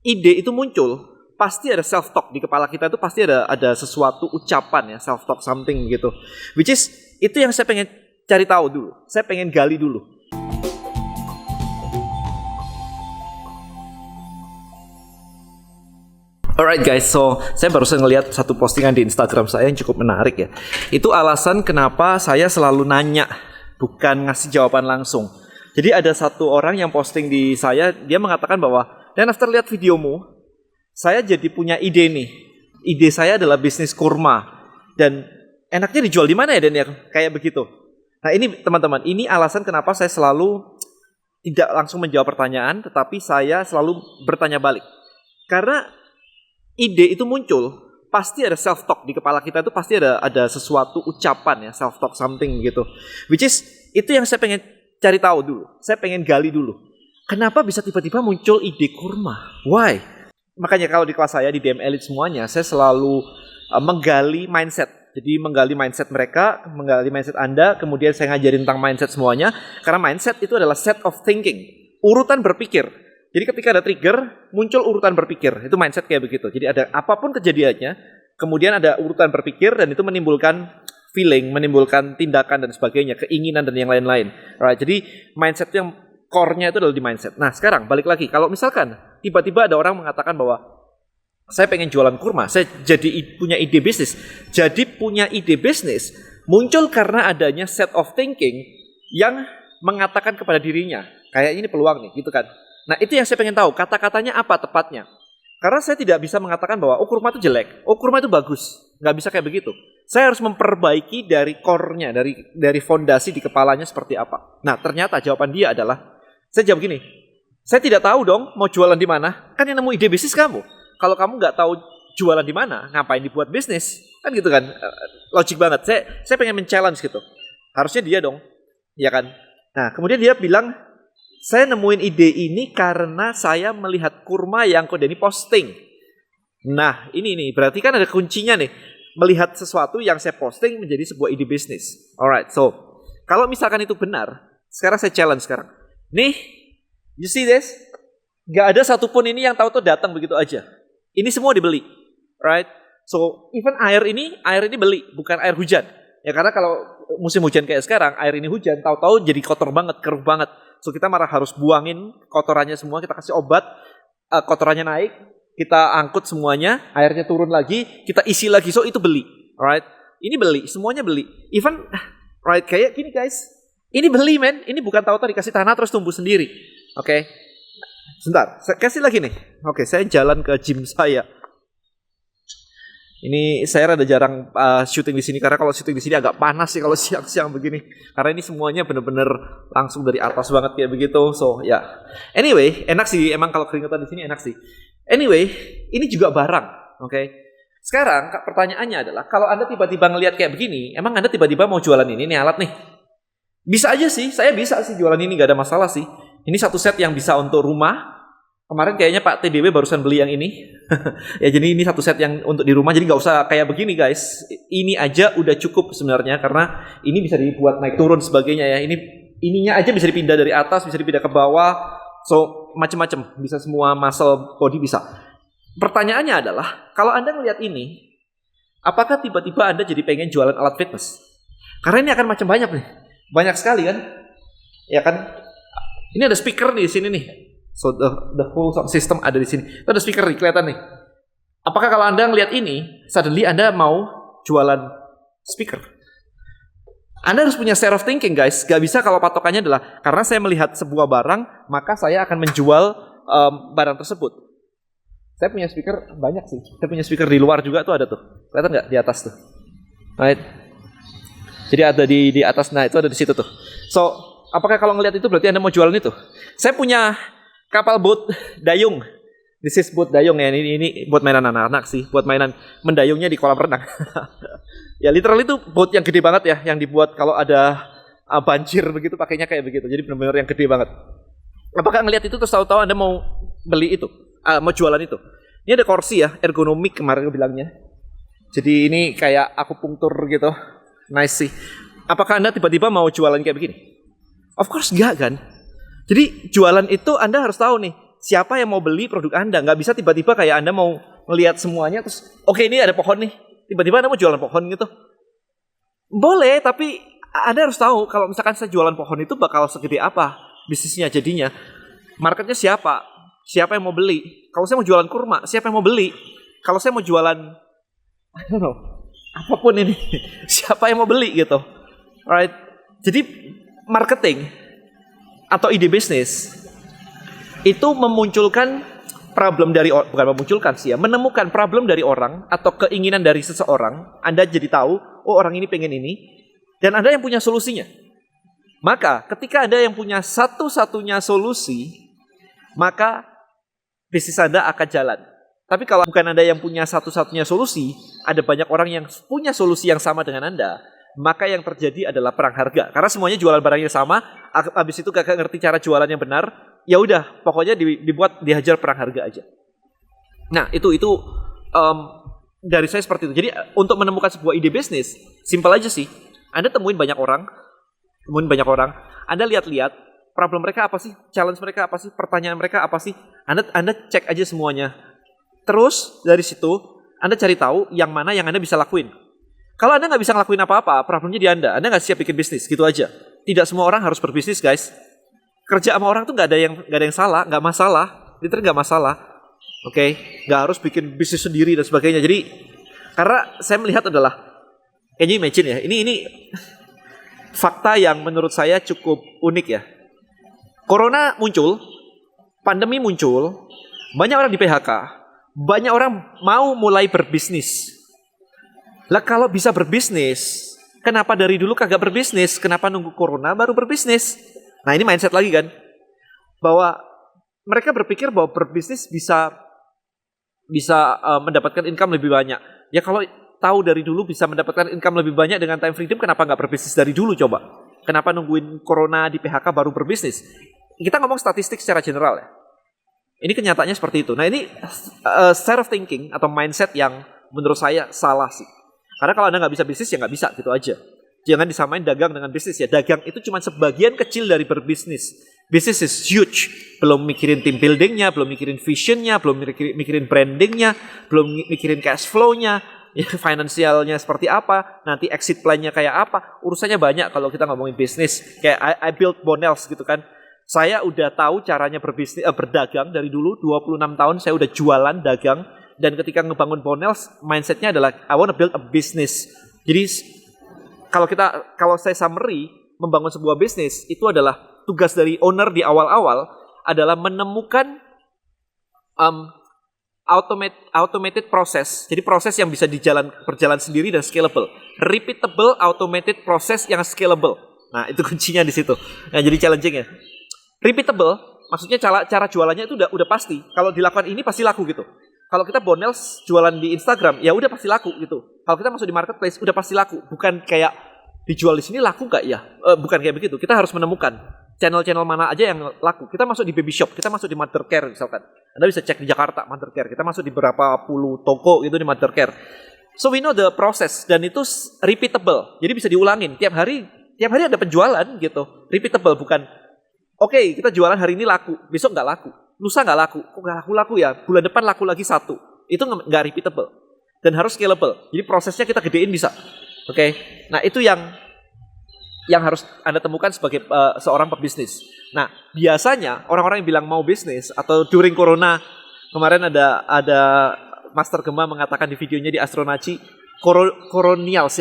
ide itu muncul, pasti ada self talk di kepala kita, itu pasti ada sesuatu ucapan ya, self talk something gitu. Which is itu yang saya pengen cari tahu dulu. Saya pengen gali dulu. Alright guys, so saya barusan ngeliat satu postingan di Instagram saya yang cukup menarik ya. Itu alasan kenapa saya selalu nanya, bukan ngasih jawaban langsung. Jadi ada satu orang yang posting di saya, dia mengatakan bahwa, dan after lihat videomu, saya jadi punya ide nih. Ide saya adalah bisnis kurma. Dan enaknya dijual di mana ya Daniel? Kayak begitu. Nah ini teman-teman, ini alasan kenapa saya selalu tidak langsung menjawab pertanyaan, tetapi saya selalu bertanya balik. Karena ide itu muncul, pasti ada self talk di kepala kita, itu pasti ada sesuatu ucapan ya, self talk something gitu. Which is itu yang saya pengen cari tahu dulu. Saya pengen gali dulu. Kenapa bisa tiba-tiba muncul ide kurma? Why? Makanya kalau di kelas saya di DM Elite semuanya, saya selalu menggali mindset. Jadi menggali mindset mereka, menggali mindset Anda, kemudian saya ngajarin tentang mindset semuanya. Karena mindset itu adalah set of thinking, urutan berpikir. Jadi ketika ada trigger, muncul urutan berpikir. Itu mindset kayak begitu. Jadi ada apapun kejadiannya, kemudian ada urutan berpikir dan itu menimbulkan feeling, menimbulkan tindakan dan sebagainya, keinginan dan yang lain-lain. Right? Jadi mindset yang core-nya itu adalah di mindset. Nah sekarang balik lagi, kalau misalkan tiba-tiba ada orang mengatakan bahwa saya pengen jualan kurma, saya jadi punya ide bisnis. Jadi punya ide bisnis muncul karena adanya set of thinking yang mengatakan kepada dirinya, kayak ini peluang nih, gitu kan. Nah itu yang saya pengen tahu, kata-katanya apa tepatnya. Karena saya tidak bisa mengatakan bahwa kurma itu jelek, kurma itu bagus. Nggak bisa kayak begitu. Saya harus memperbaiki dari core-nya, dari fondasi di kepalanya seperti apa. Nah ternyata jawaban dia adalah, saya jawab gini, saya tidak tahu dong mau jualan di mana. Kan yang nemu ide bisnis kamu. Kalau kamu nggak tahu jualan di mana, ngapain dibuat bisnis? Kan gitu kan, logik banget. Saya pengen men-challenge gitu. Harusnya dia dong, ya kan. Nah kemudian dia bilang, saya nemuin ide ini karena saya melihat kurma yang Ko Denny posting. Nah, ini berarti kan ada kuncinya nih. Melihat sesuatu yang saya posting menjadi sebuah ide bisnis. Alright, so kalau misalkan itu benar, sekarang saya challenge sekarang. Nih, you see this? Gak ada satupun ini yang tahu tuh datang begitu aja. Ini semua dibeli, right? So even air ini beli, bukan air hujan. Ya karena kalau musim hujan kayak sekarang, air ini hujan, tahu-tahu jadi kotor banget, keruh banget. So kita malah harus buangin kotorannya semua, kita kasih obat, kotorannya naik, kita angkut semuanya, airnya turun lagi, kita isi lagi. So itu beli, right? Ini beli, semuanya beli. Even, right, kayak gini guys, ini beli men, ini bukan tahu-tahu dikasih tanah terus tumbuh sendiri, oke? Sebentar, saya kasih lagi nih. Oke, saya jalan ke gym saya. Ini saya rada jarang syuting di sini karena kalau syuting di sini agak panas sih kalau siang-siang begini. Karena ini semuanya bener-bener langsung dari atas banget kayak begitu. So ya, anyway, enak sih emang kalau keringetan di sini enak sih. Anyway, ini juga barang, oke? Sekarang pertanyaannya adalah kalau Anda tiba-tiba ngelihat kayak begini, emang Anda tiba-tiba mau jualan ini nih alat nih? Bisa aja sih, saya bisa sih jualan ini, gak ada masalah sih. Ini satu set yang bisa untuk rumah. Kemarin kayaknya Pak TDW barusan beli yang ini. Ya jadi ini satu set yang untuk di rumah. Jadi gak usah kayak begini guys. Ini aja udah cukup sebenarnya. Karena ini bisa dibuat naik turun sebagainya ya. Ininya aja bisa dipindah dari atas, bisa dipindah ke bawah. So macem-macem. Bisa semua muscle body bisa. Pertanyaannya adalah, kalau Anda ngelihat ini, apakah tiba-tiba Anda jadi pengen jualan alat fitness? Karena ini akan macam banyak nih. Banyak sekali kan? Ya kan? Ini ada speaker nih di sini nih. So the whole system ada di sini. Itu ada speaker nih, kelihatan nih. Apakah kalau Anda ngelihat ini, suddenly Anda mau jualan speaker? Anda harus punya set of thinking guys. Gak bisa kalau patokannya adalah karena saya melihat sebuah barang, maka saya akan menjual barang tersebut. Saya punya speaker banyak sih. Saya punya speaker di luar juga tuh ada tuh. Kelihatan nggak di atas tuh? Right. Jadi ada di atas. Nah itu ada di situ tuh. So apakah kalau ngelihat itu berarti Anda mau jualan itu? Saya punya kapal boat dayung. This is boat dayung ya. Ini buat mainan anak-anak sih. Buat mainan mendayungnya di kolam renang. Ya literal itu boat yang gede banget ya. Yang dibuat kalau ada banjir begitu pakainya kayak begitu. Jadi benar-benar yang gede banget. Apakah ngelihat itu terus tahu-tahu Anda mau beli itu? Mau jualan itu? Ini ada kursi ya. Ergonomik kemarin bilangnya. Jadi ini kayak akupunktur gitu. Nice sih. Apakah Anda tiba-tiba mau jualan kayak begini? Of course enggak kan? Jadi jualan itu Anda harus tahu nih, siapa yang mau beli produk Anda. Nggak bisa tiba-tiba kayak Anda mau melihat semuanya terus, oke ini ada pohon nih, tiba-tiba Anda mau jualan pohon gitu. Boleh, tapi Anda harus tahu kalau misalkan saya jualan pohon itu bakal segede apa bisnisnya jadinya. Marketnya siapa? Siapa yang mau beli? Kalau saya mau jualan kurma, siapa yang mau beli? Kalau saya mau jualan, I don't know, apapun ini, siapa yang mau beli gitu. Right? Jadi marketing atau ide bisnis itu memunculkan problem dari bukan memunculkan sih ya, menemukan problem dari orang atau keinginan dari seseorang. Anda jadi tahu, oh orang ini pengen ini, dan Anda yang punya solusinya. Maka ketika Anda yang punya satu-satunya solusi, maka bisnis Anda akan jalan. Tapi kalau bukan Anda yang punya satu-satunya solusi, ada banyak orang yang punya solusi yang sama dengan Anda, maka yang terjadi adalah perang harga. Karena semuanya jualan barangnya sama, habis itu gak ngerti cara jualan yang benar, ya udah, pokoknya dihajar perang harga aja. Nah, itu dari saya seperti itu. Jadi untuk menemukan sebuah ide bisnis, simpel aja sih. Anda temuin banyak orang, Anda lihat-lihat problem mereka apa sih, challenge mereka apa sih, pertanyaan mereka apa sih. Anda cek aja semuanya. Terus dari situ Anda cari tahu yang mana yang Anda bisa lakuin. Kalau Anda nggak bisa ngelakuin apa-apa, problemnya di Anda nggak siap bikin bisnis, gitu aja. Tidak semua orang harus berbisnis, guys. Kerja sama orang tuh nggak ada yang salah, nggak masalah, literally nggak masalah. Oke, nggak harus bikin bisnis sendiri dan sebagainya. Jadi karena saya melihat adalah, can you imagine ya, ini fakta yang menurut saya cukup unik ya. Corona muncul, pandemi muncul, banyak orang di PHK, banyak orang mau mulai berbisnis. Lah kalau bisa berbisnis, kenapa dari dulu kagak berbisnis? Kenapa nunggu corona baru berbisnis? Nah ini mindset lagi kan, bahwa mereka berpikir bahwa berbisnis bisa mendapatkan income lebih banyak. Ya kalau tahu dari dulu bisa mendapatkan income lebih banyak dengan time freedom, kenapa nggak berbisnis dari dulu coba? Kenapa nungguin corona di PHK baru berbisnis? Kita ngomong statistik secara general ya. Ini kenyataannya seperti itu. Nah ini style of thinking atau mindset yang menurut saya salah sih. Karena kalau Anda nggak bisa bisnis ya nggak bisa, gitu aja. Jangan disamain dagang dengan bisnis ya. Dagang itu cuma sebagian kecil dari berbisnis. Bisnis is huge. Belum mikirin team buildingnya, belum mikirin visionnya, belum mikirin brandingnya, belum mikirin cash flow-nya, ya, finansialnya seperti apa, nanti exit plan-nya kayak apa. Urusannya banyak kalau kita ngomongin bisnis. Kayak I built Bonels gitu kan. Saya udah tahu caranya berdagang dari dulu, 26 tahun saya udah jualan dagang. Dan ketika ngebangun Bonels, mindsetnya adalah I want to build a business. Jadi kalau saya summary, membangun sebuah bisnis itu adalah tugas dari owner di awal-awal adalah menemukan automated process. Jadi proses yang bisa berjalan sendiri dan scalable. Repeatable automated process yang scalable. Nah itu kuncinya di situ. Nah jadi challenging ya. Repeatable, maksudnya cara jualannya itu udah pasti. Kalau dilakukan ini pasti laku gitu. Kalau kita Bonels jualan di Instagram, ya udah pasti laku gitu. Kalau kita masuk di marketplace, udah pasti laku. Bukan kayak dijual di sini laku gak ya? Bukan kayak begitu. Kita harus menemukan channel-channel mana aja yang laku. Kita masuk di baby shop, kita masuk di mother care misalkan. Anda bisa cek di Jakarta mother care. Kita masuk di berapa puluh toko gitu di mother care. So we know the process dan itu repeatable. Jadi bisa diulangin tiap hari ada penjualan gitu. Repeatable, bukan oke, kita jualan hari ini laku, besok nggak laku. Lusa nggak laku, kok nggak laku ya? Bulan depan laku lagi 1. Itu nggak repeatable dan harus scalable. Jadi prosesnya kita gedein bisa. Oke, nah itu yang harus Anda temukan sebagai seorang pebisnis. Nah biasanya orang-orang yang bilang mau bisnis atau during corona kemarin ada Master Gema mengatakan di videonya di Astronaci Coronials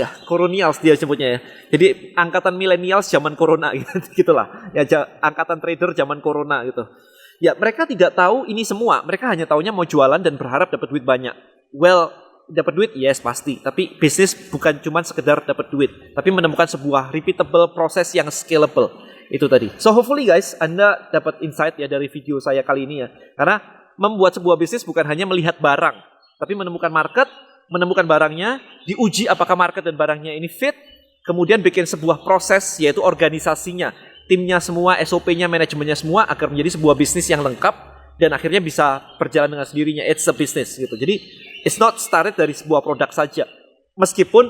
dia sebutnya ya. Jadi angkatan millennials zaman corona gitulah. Ya angkatan trader zaman corona gitu. Ya mereka tidak tahu ini semua. Mereka hanya taunya mau jualan dan berharap dapat duit banyak. Well, dapat duit yes pasti. Tapi bisnis bukan cuma sekedar dapat duit, tapi menemukan sebuah repeatable proses yang scalable. Itu tadi. So hopefully guys, Anda dapat insight ya dari video saya kali ini ya. Karena membuat sebuah bisnis bukan hanya melihat barang, tapi menemukan market, menemukan barangnya, diuji apakah market dan barangnya ini fit, kemudian bikin sebuah proses yaitu organisasinya, timnya semua, SOP-nya, manajemennya semua agar menjadi sebuah bisnis yang lengkap dan akhirnya bisa berjalan dengan sendirinya. It's a business gitu. Jadi it's not started dari sebuah produk saja. Meskipun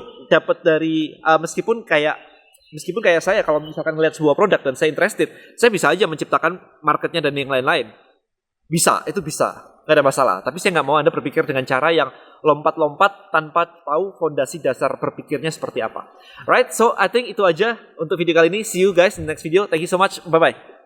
kayak saya kalau misalkan ngelihat sebuah produk dan saya interested, saya bisa aja menciptakan marketnya dan yang lain-lain. Bisa, itu bisa. Nggak ada masalah. Tapi saya nggak mau Anda berpikir dengan cara yang lompat-lompat tanpa tahu fondasi dasar berpikirnya seperti apa. Right, so I think itu aja untuk video kali ini. See you guys in the next video. Thank you so much. Bye-bye.